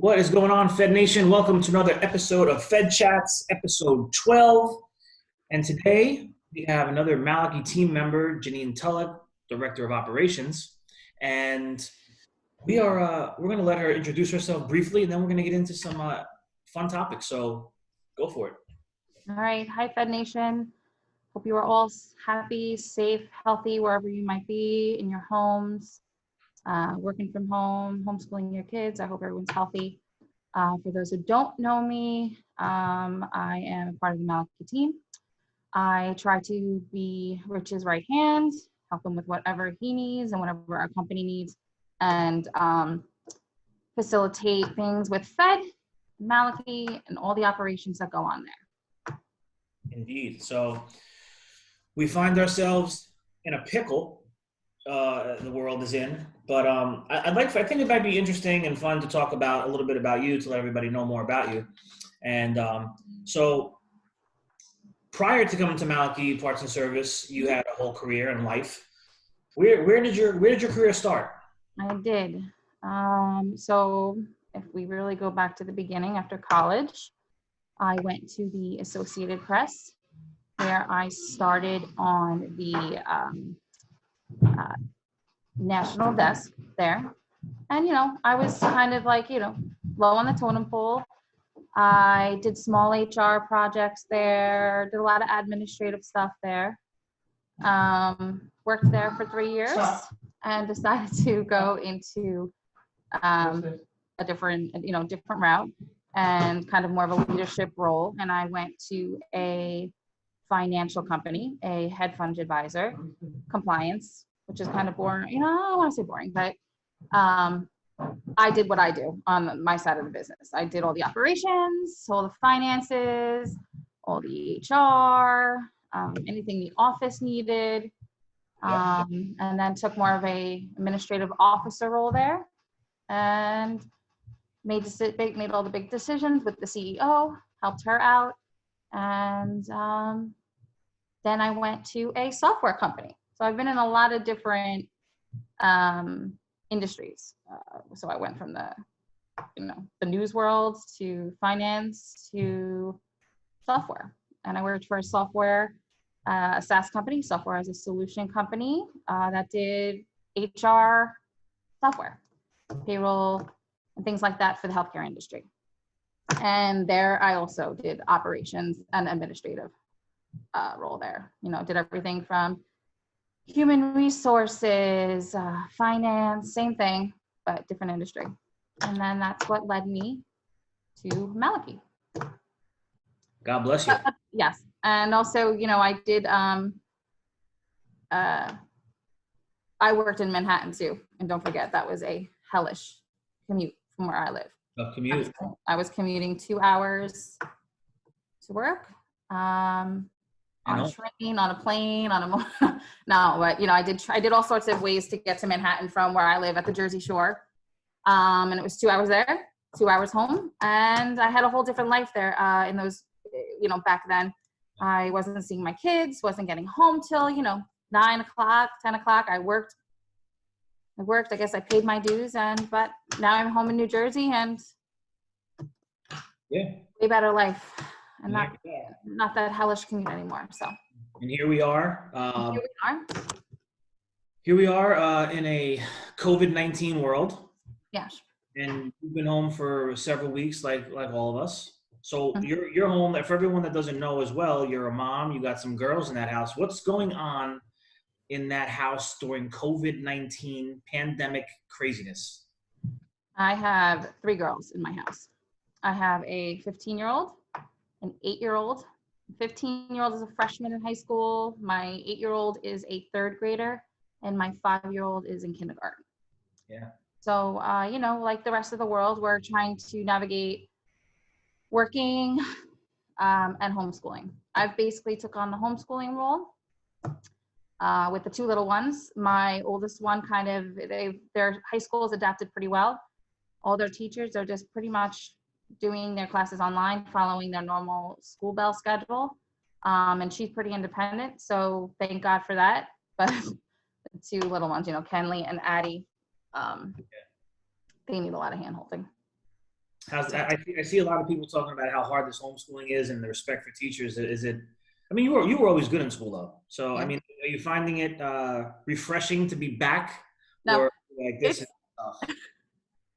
What is going on, Fed Nation? Welcome to another episode of Fed Chats, episode 12. And today we have another Malachy team member, Janine Tullock, Director of Operations. And we're going to let her introduce herself briefly, and then we're going to get into some fun topics. So go for it. All right. Hi, Fed Nation. Hope you are all happy, safe, healthy, wherever you might be, in your homes, working from home, homeschooling your kids. I hope everyone's healthy. For those who don't know me, I am a part of the Malachy team. I try to be Rich's right hand, help him with whatever he needs and whatever our company needs, and facilitate things with Fed, Malachy, and all the operations that go on there. Indeed. So we find ourselves in a pickle. The world is in, but I think it might be interesting and fun to talk about a little bit about you to let everybody know more about you. And so prior to coming to Malachy Parts and Service, you had a whole career in life. Where did your career start? I did. So if we really go back to the beginning, after college, I went to the Associated Press, where I started on the national desk there. And, I was kind of like, low on the totem pole. I did small HR projects there, did a lot of administrative stuff there. Worked there for 3 years and decided to go into a different route and kind of more of a leadership role. And I went to a financial company, a hedge fund advisor, compliance, which is kind of boring. I don't want to say boring, but I did what I do on my side of the business. I did all the operations, all the finances, all the HR, anything the office needed, and then took more of a administrative officer role there, and made all the big decisions with the CEO, helped her out, and then I went to a software company. So I've been in a lot of different industries. So I went from the news world to finance to software. And I worked for a SaaS company, software as a solution company that did HR software, payroll, and things like that for the healthcare industry. And there I also did operations and administrative role there. Did everything from human resources, finance, same thing, but different industry. And then that's what led me to Malachy. God bless you. Yes. And also, I did, I worked in Manhattan too. And don't forget, that was a hellish commute from where I live. A commute. I was commuting 2 hours to work. On a train, on a plane, no, but I did all sorts of ways to get to Manhattan from where I live at the Jersey Shore, and it was 2 hours there, 2 hours home, and I had a whole different life there. In those, back then, I wasn't seeing my kids, wasn't getting home till 9 o'clock, 10 o'clock. I worked. I guess I paid my dues, but now I'm home in New Jersey, and way better life. And not that hellish commute anymore. So. And here we are. Here we are in a COVID-19 world. Yes. And you've been home for several weeks, like all of us. So you're home. For everyone that doesn't know as well, you're a mom. You got some girls in that house. What's going on in that house during COVID-19 pandemic craziness? I have 3 girls in my house. I have a 15-year-old. An 8-year-old. 15-year-old is a freshman in high school. My 8-year-old is a 3rd grader, and my 5-year-old is in kindergarten. Yeah. So, like the rest of the world, we're trying to navigate working and homeschooling. I've basically took on the homeschooling role with the 2 little ones. My oldest one their high school has adapted pretty well. All their teachers are just pretty much doing their classes online, following their normal school bell schedule. And she's pretty independent, so thank God for that. But the 2 little ones, Kenley and Addie, they need a lot of hand holding. I see a lot of people talking about how hard this homeschooling is and the respect for teachers. Is it? I mean, you were always good in school though. So I Yeah. mean, are you finding it refreshing to be back, No, or like this it's is tough?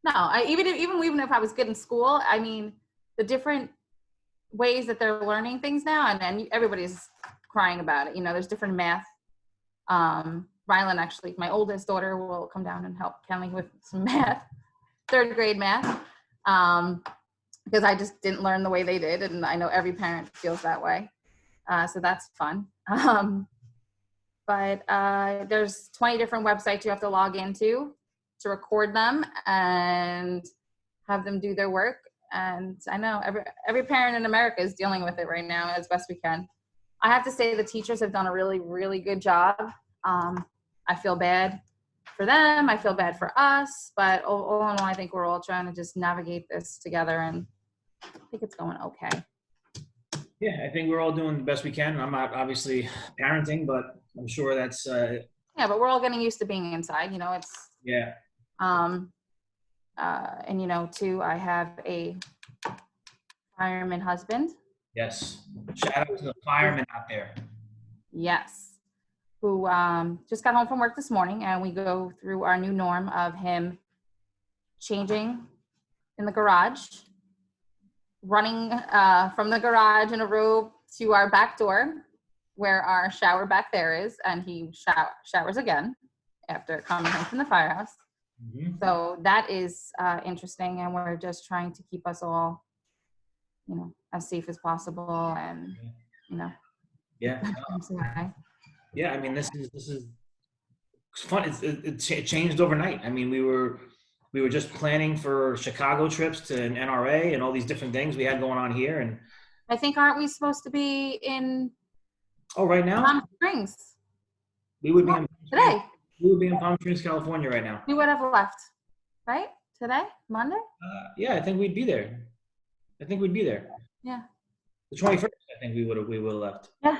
no. Even if I was good in school, I mean, the different ways that they're learning things now, and everybody's crying about it. You know, there's different math. Rylan, actually, my oldest daughter, will come down and help Kelly with some math, third grade math, because I just didn't learn the way they did, and I know every parent feels that way. So that's fun. But there's 20 different websites you have to log into to record them and have them do their work. And I know every parent in America is dealing with it right now as best we can. I have to say the teachers have done a really, really good job. I feel bad for them. I feel bad for us. But all in all, I think we're all trying to just navigate this together, and I think it's going okay. Yeah, I think we're all doing the best we can. I'm not obviously parenting, but I'm sure that's Yeah, but we're all getting used to being inside. You know, it's yeah. and you know, too, I have a fireman husband. Yes. Shout out to the firemen out there. Yes, who just got home from work this morning, and we go through our new norm of him changing in the garage, running from the garage in a robe to our back door, where our shower back there is, and he showers again after coming home from the firehouse. Mm-hmm. So that is interesting, and we're just trying to keep us all, you know, as safe as possible, and you know, Yeah. Yeah. I mean, this is fun. It changed overnight. I mean, we were just planning for Chicago trips to an NRA and all these different things we had going on here. And I think, aren't we supposed to be in right now Palm Springs we would be in today? We would be in Palm Springs, California right now. We would have left, right? Today, Monday? Yeah, I think we'd be there. Yeah. The 21st, I think we would have left. Yeah.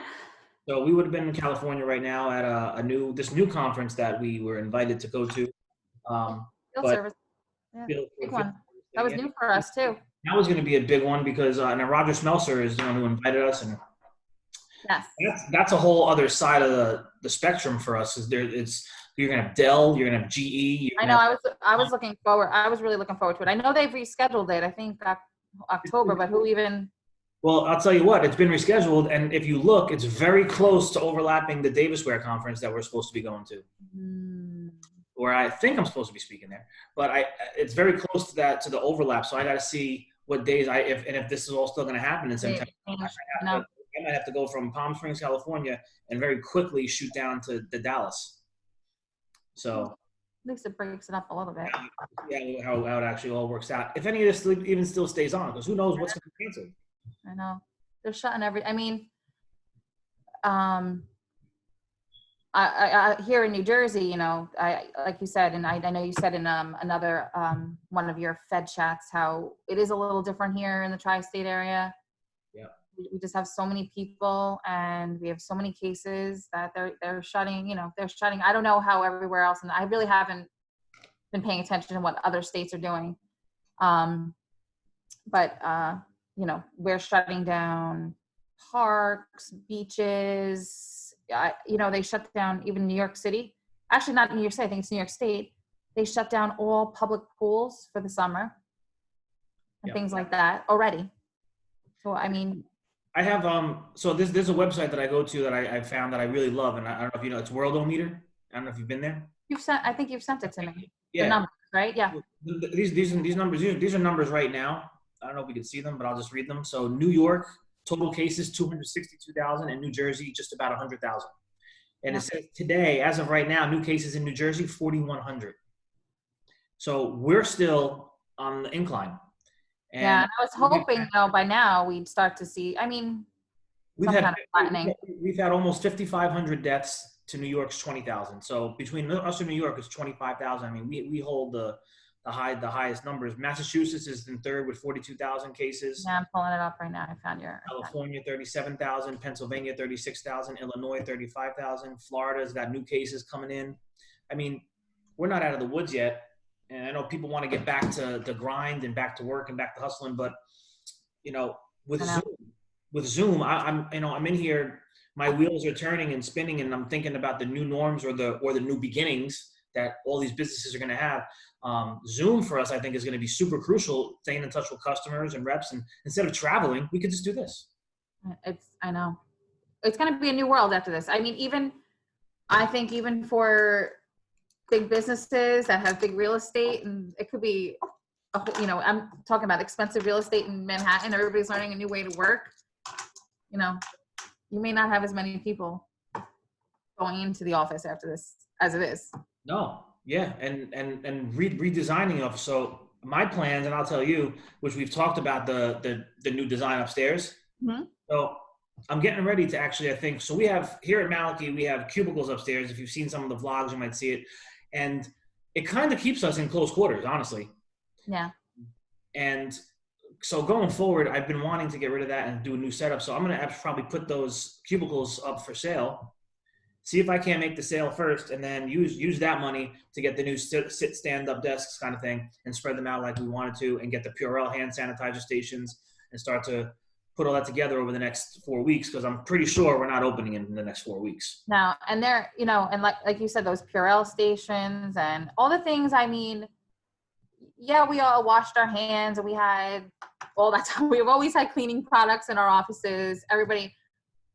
So we would have been in California right now at this new conference that we were invited to go to. Field But service. Yeah. Big one. That was new for us too. That was going to be a big one because and Roger Smelser is the one who invited us, and Yes. that's a whole other side of the spectrum for us. Is there? You're gonna have Dell, you're gonna have GE. I know. I was looking forward. I was really looking forward to it. I know they've rescheduled it. I think October, but who even? Well, I'll tell you what, it's been rescheduled, and if you look, it's very close to overlapping the Davis Ware conference that we're supposed to be going to. Or I think I'm supposed to be speaking there, but it's very close to that, to the overlap. So I got to see what days if this is all still going to happen in September. I might have to go from Palm Springs, California, and very quickly shoot down to Dallas. So at least it breaks it up a little bit. Yeah, how it actually all works out. If any of this even still stays on, because who knows what's going to be canceled. I know they're shutting I mean, I here in New Jersey, you know, I like you said, and I know you said in another one of your Fed chats how it is a little different here in the tri-state area. Yeah, we just have so many people, and we have so many cases that they're shutting. You know, they're shutting. I don't know how everywhere else, and I really haven't been paying attention to what other states are doing. But you know, we're shutting down parks, beaches. You know, they shut down even New York City. Actually, not New York City. I think it's New York State. They shut down all public pools for the summer and things like that already. So, I mean, I have so there's a website that I go to that I found that I really love, and I don't know if you know, it's Worldometer. I don't know if you've been there. I think you've sent it to me. Yeah. The numbers, right? Yeah. These numbers, these are numbers right now. I don't know if we can see them, but I'll just read them. So New York, total cases 262,000, and New Jersey just about 100,000. And it says today, as of right now, new cases in New Jersey 4,100. So we're still on the incline. And I was hoping though by now we'd start to see. I mean, we've had almost 5,500 deaths to New York's 20,000. So between us and New York, it's 25,000. I mean, we hold the highest numbers. Massachusetts is in third with 42,000 cases. Yeah, I'm pulling it up right now. I found California 37,000, Pennsylvania 36,000, Illinois 35,000. Florida's got new cases coming in. I mean, we're not out of the woods yet. and I know people want to get back to the grind and back to work and back to hustling, but you know, with I know. Zoom, I'm in here, my wheels are turning and spinning, and I'm thinking about the new norms or the new beginnings that all these businesses are going to have. Zoom for us, I think, is going to be super crucial. Staying in touch with customers and reps, and instead of traveling, we could just do this. I know. It's going to be a new world after this. I mean, I think even for big businesses that have big real estate, and it could be, I'm talking about expensive real estate in Manhattan. Everybody's learning a new way to work. You know, you may not have as many people going into the office after this as it is. No, yeah, and redesigning of so my plans, and I'll tell you, which we've talked about the new design upstairs. Mm-hmm. So I'm getting ready to actually, I think, so we have here at Malachy, we have cubicles upstairs. If you've seen some of the vlogs, you might see it, and it kind of keeps us in close quarters, honestly. Yeah. And so going forward, I've been wanting to get rid of that and do a new setup. So I'm going to probably put those cubicles up for sale, see if I can't make the sale first, and then use that money to get the new sit stand up desks kind of thing and spread them out like we wanted to, and get the Purell hand sanitizer stations and start to put all that together over the next 4 weeks, because I'm pretty sure we're not opening in the next 4 weeks. No, and they're, and like you said, those Purell stations and all the things. I mean, yeah, we all washed our hands and we had all that time. We've always had cleaning products in our offices. Everybody,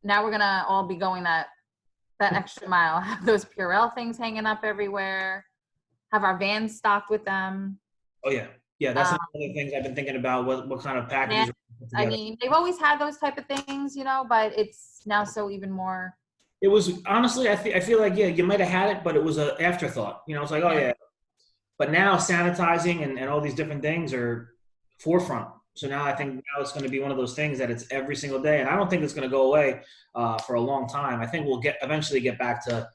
now we're gonna all be going that extra mile. Have those Purell things hanging up everywhere. Have our vans stocked with them. Oh yeah, yeah. That's one of the things I've been thinking about. What kind of packages? I mean, they've always had those type of things, but it's now so even more. It was honestly, I feel like, yeah, you might have had it, but it was an afterthought. It's like, oh yeah. But now sanitizing and all these different things are forefront. So now I think now it's going to be one of those things that it's every single day, and I don't think it's going to go away for a long time. I think we'll eventually get back to,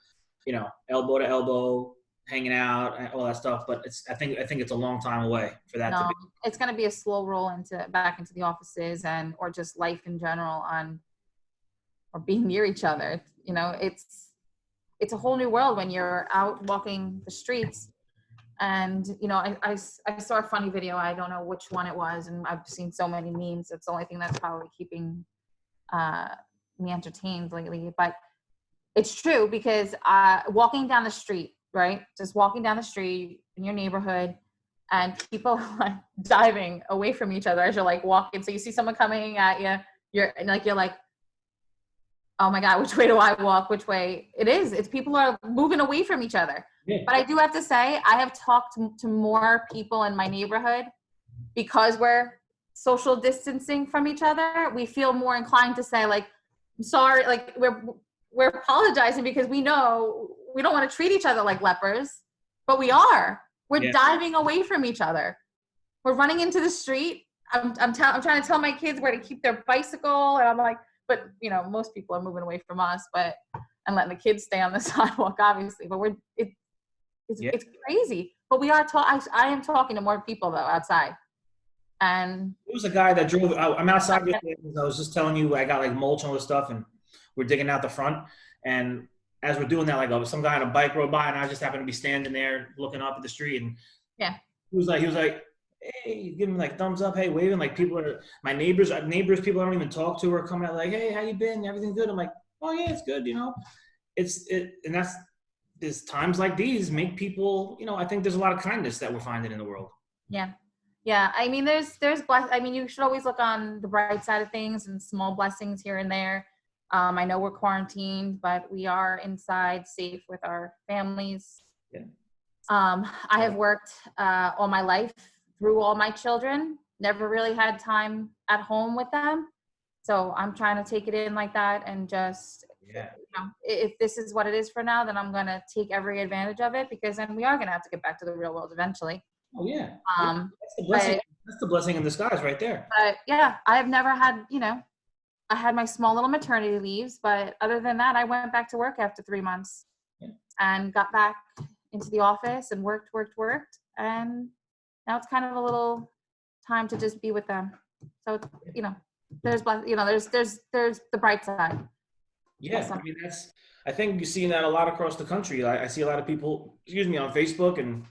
elbow to elbow, hanging out, and all that stuff. But I think it's a long time away for that to be. It's going to be a slow roll back into the offices or just life in general or being near each other. It's a whole new world when you're out walking the streets. And, I saw a funny video. I don't know which one it was. And I've seen so many memes. It's the only thing that's probably keeping me entertained lately. But it's true, because walking down the street, right? Just walking down the street in your neighborhood, and people are like diving away from each other as you're like walking. So you see someone coming at you, you're like, oh my God, which way do I walk? Which way? It's people are moving away from each other. Yeah. But I do have to say, I have talked to more people in my neighborhood, because we're social distancing from each other. We feel more inclined to say, like, I'm sorry, like we're apologizing, because we know we don't want to treat each other like lepers, but we are. We're diving away from each other. We're running into the street. I'm trying to tell my kids where to keep their bicycle, and I'm like, but most people are moving away from us, and letting the kids stay on the sidewalk, obviously. But it's crazy. But we are I am talking to more people though outside. And there was a guy that drove. I'm outside. I was just telling you, I got like mulch and all this stuff, and we're digging out the front. And as we're doing that, like some guy on a bike rode by, and I just happened to be standing there looking up at the street, and he was like, hey, giving me like thumbs up, hey, waving, like people are my neighbors, people I don't even talk to are coming out like, hey, how you been? Everything good? I'm like, oh yeah, it's good, and there's times like these make people, I think there's a lot of kindness that we're finding in the world. Yeah. I mean, you should always look on the bright side of things and small blessings here and there. I know we're quarantined, but we are inside safe with our families. Yeah. I have worked all my life through all my children, never really had time at home with them. So I'm trying to take it in like that, and just, if this is what it is for now, then I'm going to take every advantage of it, because then we are going to have to get back to the real world eventually. Oh yeah. That's the blessing. That's the blessing in disguise right there. But I have never had, I had my small little maternity leaves, but other than that, I went back to work after 3 months and got back into the office and worked. And now it's kind of a little time to just be with them. So, there's the bright side. Yeah. I mean, I think you're seeing that a lot across the country. I see a lot of people, on Facebook and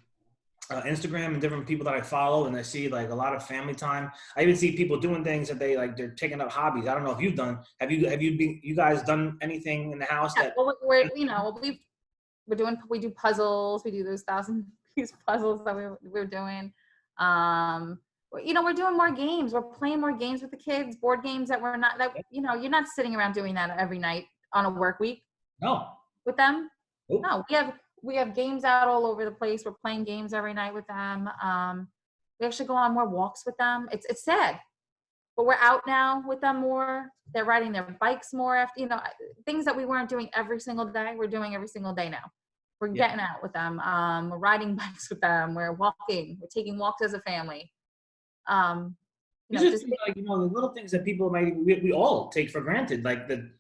Instagram and different people that I follow, and I see like a lot of family time. I even see people doing things that they're taking up hobbies. I don't know if you've done. You guys done anything in the house Yeah, that? well, we do puzzles. We do those 1,000-piece puzzles that we're doing. We're doing more games. We're playing more games with the kids, board games that you're not sitting around doing that every night on a work week No. with them. Nope. No, we have games out all over the place. We're playing games every night with them. We actually go on more walks with them. It's sad, but we're out now with them more. They're riding their bikes more after, things that we weren't doing every single day. We're doing every single day now. We're getting out with them. We're riding bikes with them. We're walking. We're taking walks as a family. These are things like, the little things that people we all take for granted, like the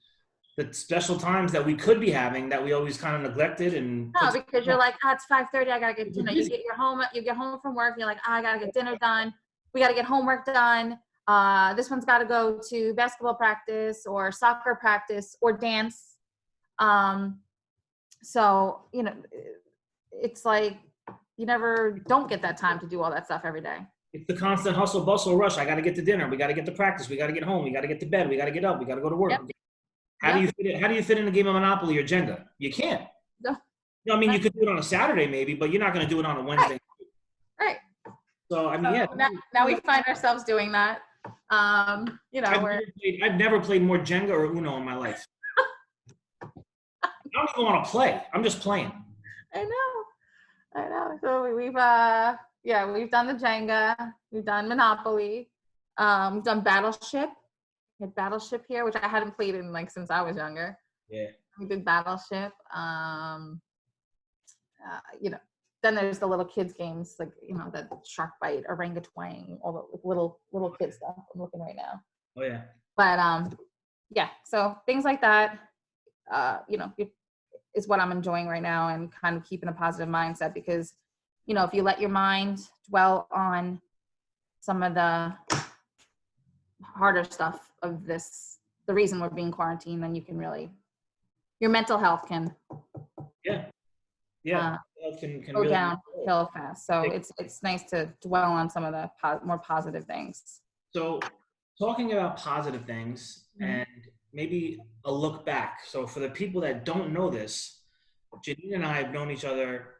special times that we could be having that we always kind of neglected. And no, because you're like, it's 5:30. I gotta get dinner. You get home from work. You're like, I gotta get dinner done. We gotta get homework done. This one's got to go to basketball practice or soccer practice or dance. So, it's like you never don't get that time to do all that stuff every day. It's the constant hustle, bustle, rush. I got to get to dinner. We got to get to practice. We got to get home. We got to get to bed. We got to get up. We got to go to work. Yep. How do you fit in a game of Monopoly or Jenga? You can't. No. I mean, you could do it on a Saturday maybe, but you're not going to do it on a Wednesday. Right. So, I mean, Now we find ourselves doing that. I've never played more Jenga or Uno in my life. I don't even want to play. I'm just playing. I know. So we've done the Jenga. We've done Monopoly. We've done Battleship. We had Battleship here, which I hadn't played in since I was younger. Yeah. We did Battleship. Then there's the little kids games the Shark Bite, Orangutan, all the little kid stuff. I'm looking right now. Oh yeah. But so things like that, is what I'm enjoying right now, and kind of keeping a positive mindset, because if you let your mind dwell on some of the harder stuff of this, the reason we're being quarantined, then you can really, your mental health can can go really downhill fast. So it's nice to dwell on some of the more positive things. So talking about positive things, Mm-hmm. and maybe a look back. So for the people that don't know this, Janine and I have known each other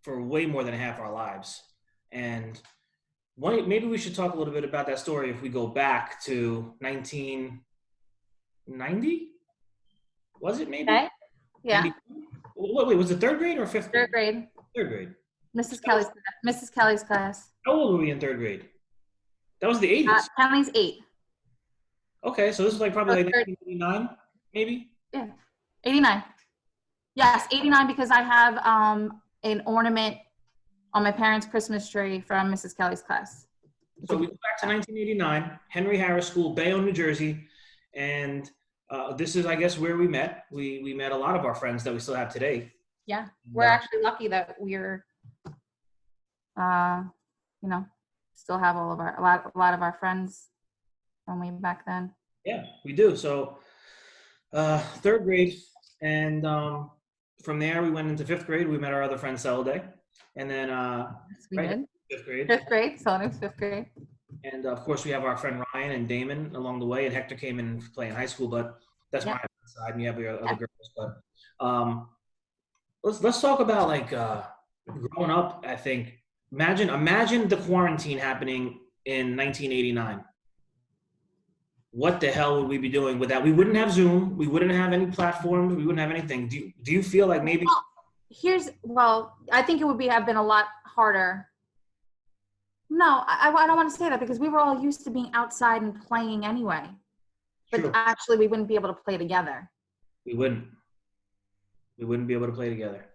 for way more than half our lives. And maybe we should talk a little bit about that story if we go back to 1990? Was it maybe? Okay. Yeah. 90? Wait, was it third grade or fifth grade? Third grade. Third grade. Mrs. Kelly's class. How old were we in third grade? That was the 80s. Kelly's 8. Okay, so this is probably 1989, maybe? Yeah, 89. Yes, 89, because I have an ornament on my parents' Christmas tree from Mrs. Kelly's class. So we go back to 1989, Henry Harris School, Bayonne, New Jersey, and this is, I guess, where we met. We met a lot of our friends that we still have today. Yeah, we're actually lucky that we're, still have a lot of our friends from way back then. Yeah, we do. So third grade, and from there we went into fifth grade. We met our other friend Day, and then Yes, we did. Fifth grade. Fifth grade. So it was fifth grade. And of course we have our friend Ryan and Damon along the way, and Hector came in to play in high school, but that's my side, and you have your other girls. But let's talk about growing up. I think imagine the quarantine happening in 1989. What the hell would we be doing with that? We wouldn't have Zoom. We wouldn't have any platforms. We wouldn't have anything. Do you feel like maybe? I think it would have been a lot harder. No, I don't want to say that, because we were all used to being outside and playing anyway. But True. actually, we wouldn't be able to play together. We wouldn't be able to play together.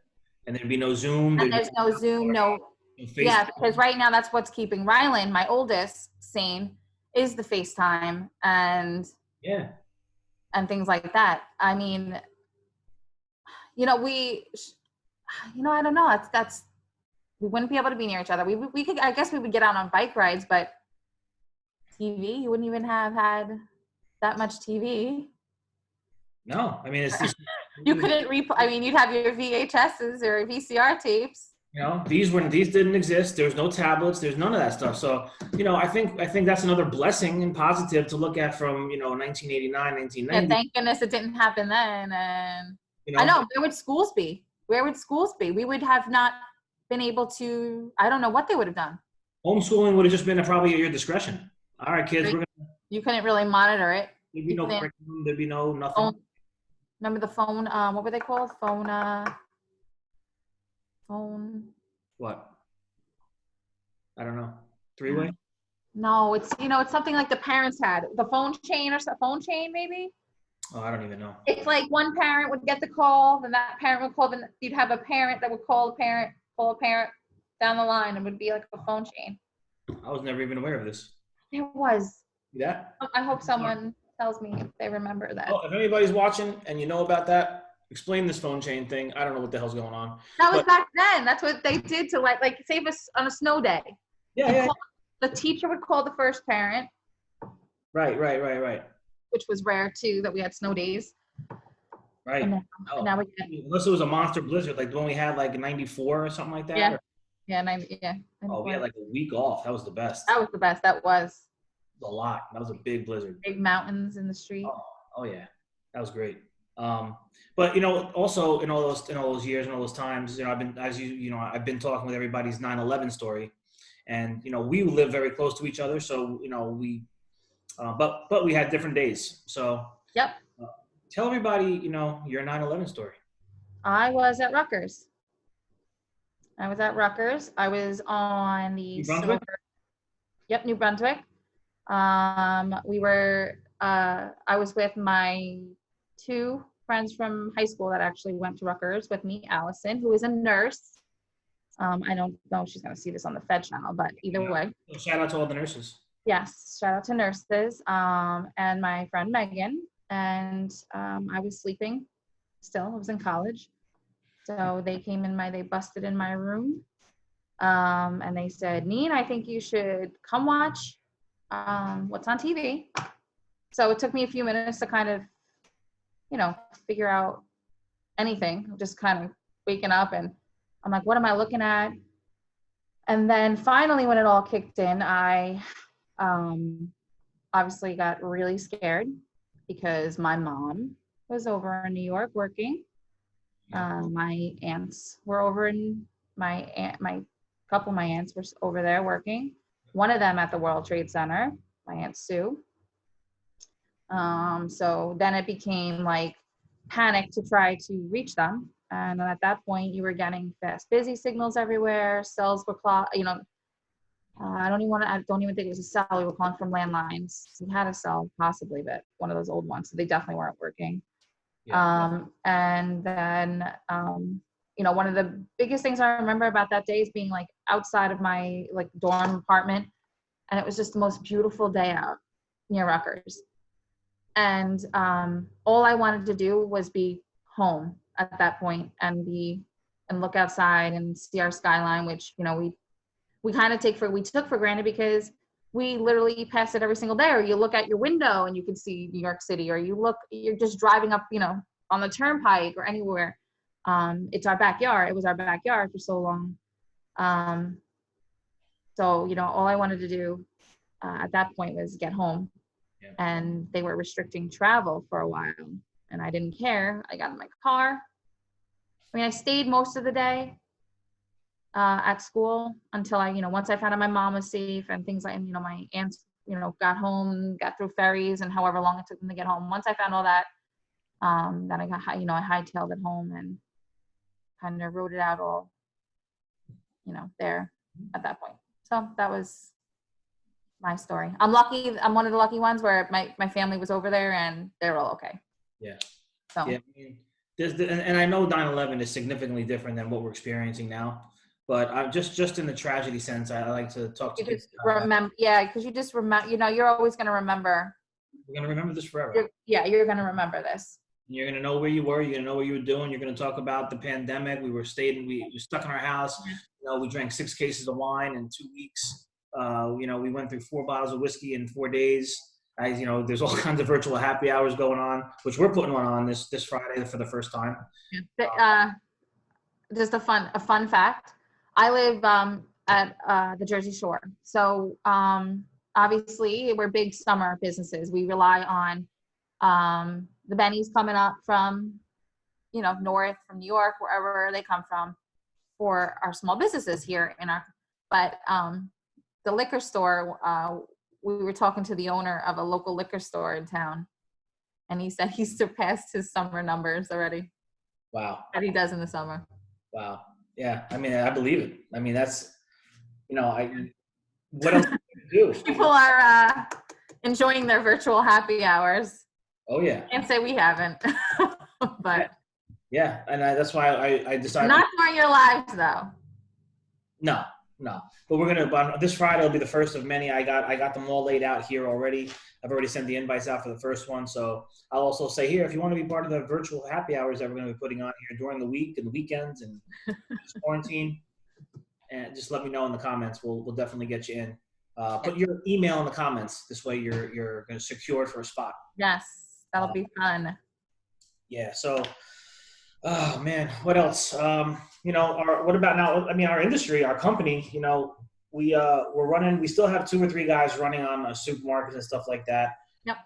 And there'd be no Zoom. And there's no Zoom, no yeah, because right now that's what's keeping Rylan, my oldest, sane, is the FaceTime and things like that. I mean, I don't know. That's we wouldn't be able to be near each other. We could, I guess we would get out on bike rides, but TV, you wouldn't even have had that much TV. No, I mean, it's just you couldn't you'd have your VHSs or VCR tapes. You know, these didn't exist. There's no tablets. There's none of that stuff. So, I think that's another blessing and positive to look at from 1989, Yeah, 1990. thank goodness it didn't happen then. And You I know, know, where would schools be? Where would schools be? We would have not been able to, I don't know what they would have done. homeschooling would have just been probably at your discretion. All right, kids, Right? we're gonna You couldn't really monitor it. there'd be You no couldn't curriculum. There'd be no nothing. phone, remember the phone, what were they called? Phone, What? I don't know. Three-way? no, it's something like the parents had. The phone chain or phone chain maybe? Oh, I don't even know. It's like one parent would get the call, then that parent would call, then you'd have a parent that would call a parent down the line, and it would be like a phone chain. I was never even aware of this. There was. Yeah. I hope someone tells me if they remember that. Oh, if anybody's watching and you know about that, explain this phone chain thing. I don't know what the hell's going on. That was But back then. That's what they did to like save us on a snow day. yeah, yeah. The teacher would call the first parent, Right. which was rare too, that we had snow days. Right. And Oh, now we get, unless it was a monster blizzard, like the one we had like in '94 or something like that. yeah, Or, yeah, 90, yeah. oh, we had like a week off. That was the best. That was the best. That was A lot. That was a big blizzard. big mountains in the street. Oh yeah, that was great. But also in all those years and all those times, I've been I've been talking with everybody's 9/11 story, and we live very close to each other, so we, but we had different days. So Yep. tell everybody your 9/11 story. I was at Rutgers. I was on the New Brunswick? Yep, New Brunswick. I was with my two friends from high school that actually went to Rutgers with me, Allison, who is a nurse. I don't know if she's going to see this on the FEDD channel, but either way. So shout out to all the nurses. Yes, shout out to nurses, and my friend Megan. And I was sleeping still. I was in college. So they busted in my room. And they said, Neen, I think you should come watch what's on TV. So it took me a few minutes to kind of, figure out anything, just kind of waking up, and I'm like, what am I looking at? And then finally, when it all kicked in, I obviously got really scared because my mom was over in New York working. My aunts were over in my couple of my aunts were over there working. One of them at the World Trade Center, my Aunt Sue. So then it became like panic to try to reach them. And at that point, you were getting fast busy signals everywhere. Cells were I don't even think it was a cell. We were calling from landlines. We had a cell possibly, but one of those old ones. So they definitely weren't working. Yeah. And then, one of the biggest things I remember about that day is being like outside of my like dorm apartment. And it was just the most beautiful day out near Rutgers. And all I wanted to do was be home at that point and look outside and see our skyline, which, we kind of took for granted because we literally pass it every single day. Or you look at your window and you can see New York City, or you're just driving up, on the turnpike or anywhere. It's our backyard. It was our backyard for so long. So, all I wanted to do at that point was get home. Yeah. And they were restricting travel for a while, and I didn't care. I got in my car. I stayed most of the day at school until once I found out my mom was safe and things like, and, my aunts, got home, got through ferries and however long it took them to get home. Once I found all that, then I got, I hightailed it home and kind of wrote it out all, there at that point. So that was my story. I'm lucky. I'm one of the lucky ones where my family was over there and they're all okay. Yeah. So. Yeah. And I know 9/11 is significantly different than what we're experiencing now, but I'm just in the tragedy sense, I like to talk to kids. Remember, because you just remember, you're always going to remember. We're going to remember this forever. You're going to remember this. You're going to know where you were. You're going to know what you were doing. You're going to talk about the pandemic. We were stuck in our house. We drank 6 cases of wine in 2 weeks. We went through 4 bottles of whiskey in 4 days. There's all kinds of virtual happy hours going on, which we're putting one on this Friday for the first time. Just a fun fact. I live at the Jersey Shore. So obviously we're big summer businesses. We rely on the bennies coming up from, north, from New York, wherever they come from, for our small businesses here in our, but the liquor store, we were talking to the owner of a local liquor store in town, and he said he surpassed his summer numbers already. Wow. That he does in the summer. Wow. Yeah. I mean, I believe it. I mean, that's, what else can you do? People are enjoying their virtual happy hours. Oh, yeah. Can't say we haven't, but yeah. And that's why I decided. Not during your lives, though. No. But we're gonna. This Friday will be the first of many. I got them all laid out here already. I've already sent the invites out for the first one. So I'll also say here, if you want to be part of the virtual happy hours that we're going to be putting on here during the week and the weekends and quarantine, and just let me know in the comments. We'll definitely get you in. Put your email in the comments. This way you're going to secure it for a spot. Yes, that'll be fun. Yeah. So, oh man, what else? What about now? I mean, our industry, our company, we're running, we still have 2 or 3 guys running on supermarkets and stuff like that. Yep.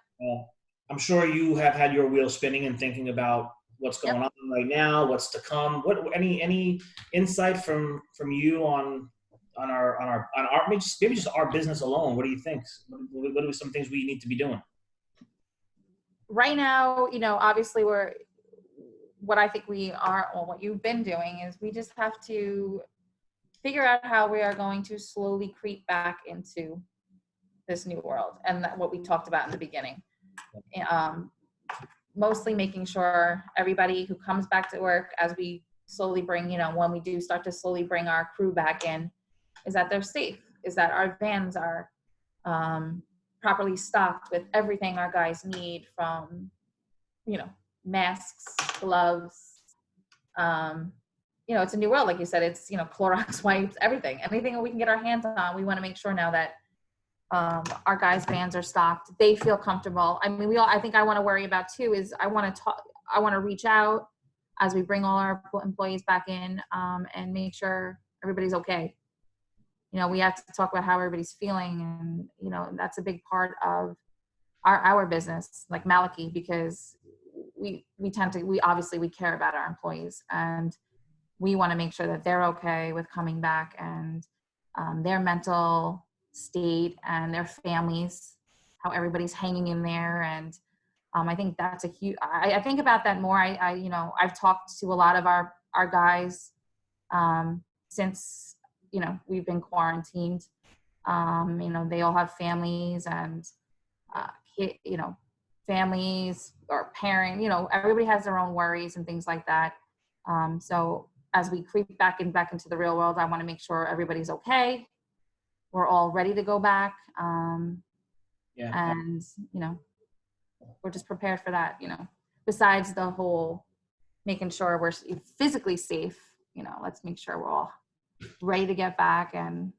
I'm sure you have had your wheels spinning and thinking about what's going on right now, what's to come. Any insight from you on our maybe just our business alone? What do you think? What are some things we need to be doing? Right now, obviously what I think we are, or what you've been doing, is we just have to figure out how we are going to slowly creep back into this new world, and what we talked about in the beginning. Mostly making sure everybody who comes back to work, as we slowly bring, when we do start to slowly bring our crew back in, is that they're safe, is that our vans are properly stocked with everything our guys need, from, masks, gloves, it's a new world, like you said. It's, Clorox wipes, anything that we can get our hands on. We want to make sure now that our guys' vans are stocked, they feel comfortable. I mean, I think I want to worry about too is I want to reach out as we bring all our employees back in, and make sure everybody's okay. We have to talk about how everybody's feeling, and that's a big part of our business, like Malachy, because we obviously care about our employees, and we want to make sure that they're okay with coming back, and their mental state and their families, how everybody's hanging in there. And I think that's a huge, I think about that more. I've talked to a lot of our guys since, we've been quarantined. They all have families and, families or parent, everybody has their own worries and things like that. So as we creep back into the real world, I want to make sure everybody's okay. We're all ready to go back. And, we're just prepared for that, besides the whole making sure we're physically safe, let's make sure we're all ready to get back. And,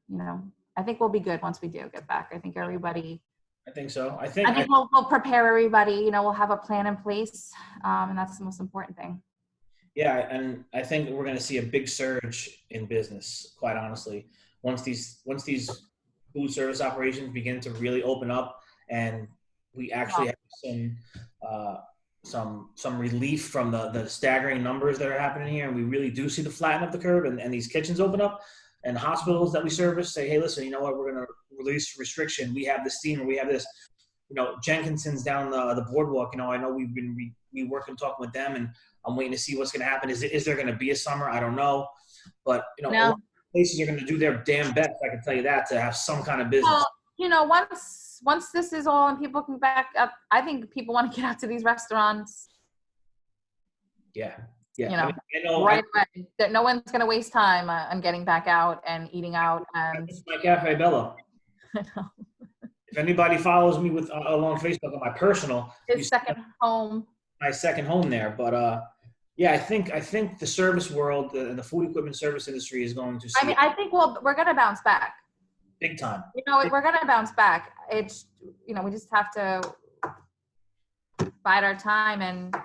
I think we'll be good once we do get back. I think so. I think we'll prepare everybody, we'll have a plan in place. And that's the most important thing. Yeah. And I think we're going to see a big surge in business, quite honestly. Once these food service operations begin to really open up, and we actually have some relief from the staggering numbers that are happening here, and we really do see the flattening of the curve, and these kitchens open up, and hospitals that we service say, hey, listen, you know what, we're going to release restriction. We have this team, or we have this, Jenkinson's down the boardwalk. I know we work and talking with them, and I'm waiting to see what's going to happen. Is there going to be a summer? I don't know, but a lot of places are going to do their damn best, I can tell you that, to have some kind of business. Well, once this is all and people come back up, I think people want to get out to these restaurants. Yeah. Right away. No one's going to waste time on getting back out and eating out. And it's my Cafe Bella. I know. If anybody follows me along Facebook on my personal, his second home. My second home there, but yeah, I think the service world and the food equipment service industry is going to see. I think we're going to bounce back. Big time. We're going to bounce back. It's, we just have to bide our time and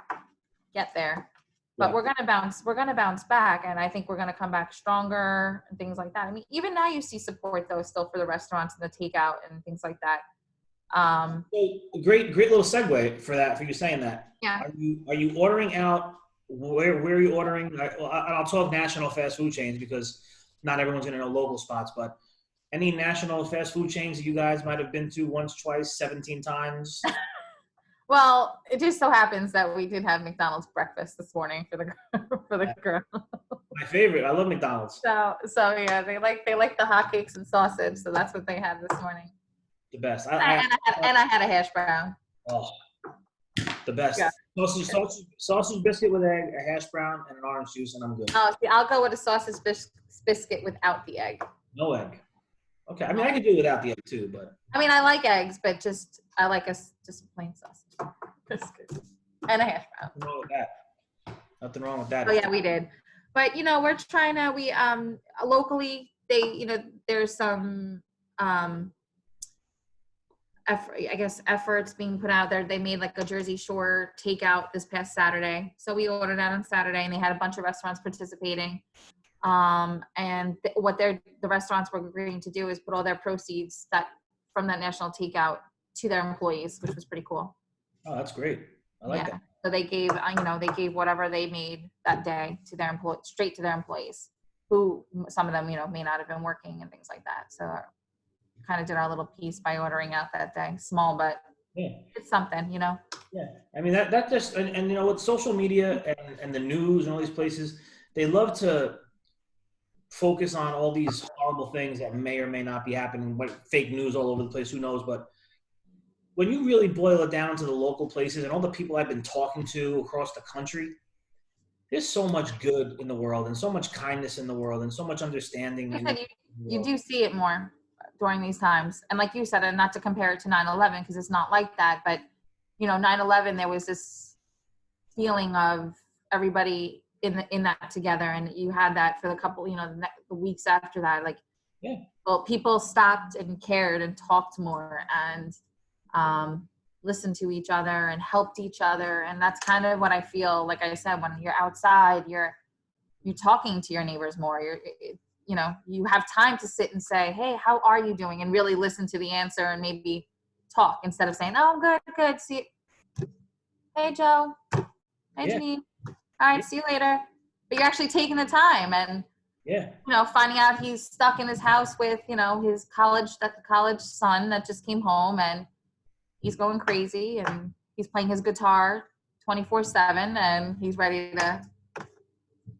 get there. but Yeah. we're gonna bounce back, and I think we're gonna come back stronger and things like that. I mean, even now you see support though still for the restaurants and the takeout and things like that. So, great little segue for that, for you saying that. Yeah. Are you ordering out? Where are you ordering? I'll talk national fast food chains because not everyone's going to know local spots, but any national fast food chains that you guys might have been to once, twice, 17 times? Well, it just so happens that we did have McDonald's breakfast this morning for the for the girl. My favorite. I love McDonald's. So yeah, they like the hotcakes and sausage, so that's what they had this morning. The best. And I had a hash brown. Oh, the best. Yeah. Sausage biscuit with egg, a hash brown, and an orange juice, and I'm good. Oh, see, I'll go with a sausage biscuit without the egg. No egg. Okay. I mean, I could do without the egg too, but. I mean, I like eggs, but I like just a plain sausage biscuit and a hash brown. Nothing wrong with that. Nothing wrong with that. Oh yeah, we did. But we're trying to locally there's some efforts being put out there. They made like a Jersey Shore takeout this past Saturday. So we ordered out on Saturday and they had a bunch of restaurants participating. And what the restaurants were agreeing to do is put all their proceeds from that national takeout to their employees, which was pretty cool. Oh, that's great. I like that. So they gave whatever they made that day to their straight to their employees, who some of them, may not have been working and things like that. So kind of did our little piece by ordering out that day. Small, but it's something, Yeah. I mean, that just, and with social media and the news and all these places, they love to focus on all these horrible things that may or may not be happening, like fake news all over the place, who knows, but when you really boil it down to the local places and all the people I've been talking to across the country, there's so much good in the world and so much kindness in the world and so much understanding. You do see it more during these times. And like you said, and not to compare it to 9/11, because it's not like that, but 9/11, there was this feeling of everybody in that together. And you had that for the couple, the weeks after that, well, people stopped and cared and talked more and listened to each other and helped each other. And that's kind of what I feel, like I said, when you're outside, you're talking to your neighbors more. You have time to sit and say, hey, how are you doing? And really listen to the answer and maybe talk instead of saying, oh, I'm good. See you. Hey, Joe. Hey, Janine. All right, see you later. But you're actually taking the time and, finding out he's stuck in his house with, his college son that just came home and he's going crazy and he's playing his guitar 24/7 and he's ready to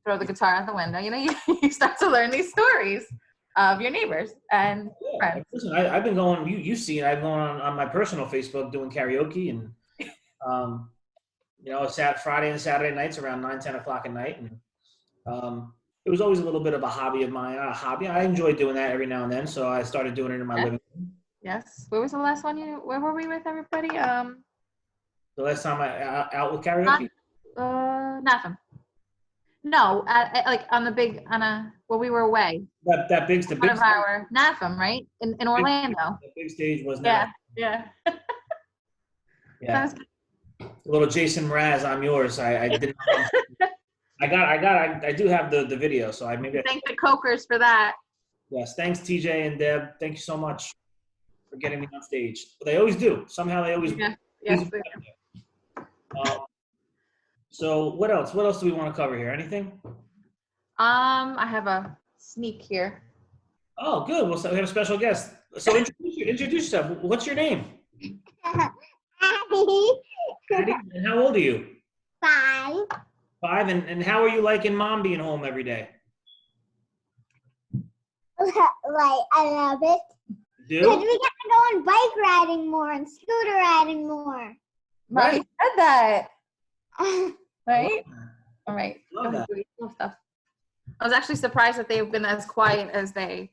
throw the guitar out the window. You start to learn these stories of your neighbors and friends. Listen, I've been going, you've seen, I've gone on my personal Facebook doing karaoke and, Friday and Saturday nights around 9-10 o'clock at night. And it was always a little bit of a hobby of mine, I enjoy doing that every now and then. So I started doing it in my living room. Yes. Where was the last one where were we with everybody? The last time I out with karaoke? Nothing. No, when we were away. The big One of our NAFM, right? In Orlando. The big stage was Yeah. Yeah. Yeah. A little Jason Mraz, I'm yours. I didn't. I do have the video, so Thank the Cokers for that. Yes, thanks TJ and Deb. Thank you so much for getting me on stage. But they always do. Somehow they always. Yeah. Yes. So what else? What else do we want to cover here? Anything? I have a sneak here. Oh, good. Well, so we have a special guest. So introduce yourself. What's your name? Addie. And how old are you? 5. 5. And how are you liking mom being home every day? I love it. Do? Because we get to go on bike riding more and scooter riding more. Right. Said that. Right? I All right. love that. Stuff. I was actually surprised that they've been as quiet as they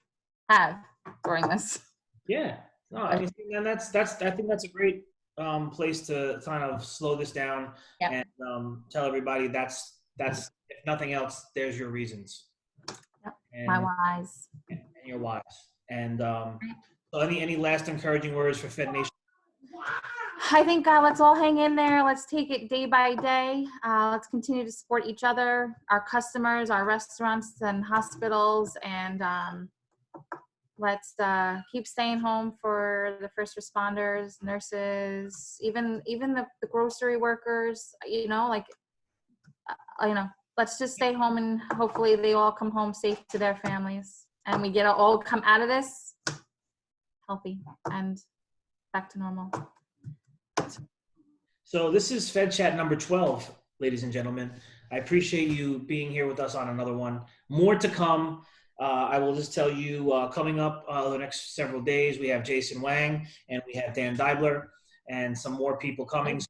have during this. Yeah. No, I mean, and I think that's a great place to kind of slow this down and tell everybody that's if nothing else, there's your reasons. Yep. And, my whys. And your whys. And so any last encouraging words for Fed Nation? I think let's all hang in there. Let's take it day by day. Let's continue to support each other, our customers, our restaurants and hospitals, and let's keep staying home for the first responders, nurses, even the grocery workers. Let's just stay home, and hopefully they all come home safe to their families, and we all come out of this healthy and back to normal. So this is Fed Chat number 12, ladies and gentlemen. I appreciate you being here with us on another one. More to come. I will just tell you, coming up the next several days, we have Jason Wang and we have Dan Deibler and some more people coming. So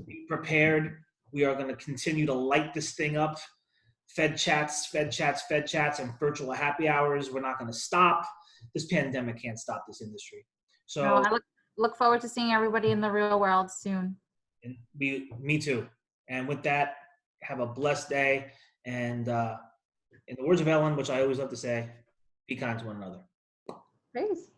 be prepared. We are going to continue to light this thing up. Fed chats, and virtual happy hours. We're not going to stop. This pandemic can't stop this industry. So No, I look forward to seeing everybody in the real world soon. Me too. And with that, have a blessed day. And in the words of Ellen, which I always love to say, be kind to one another. Praise.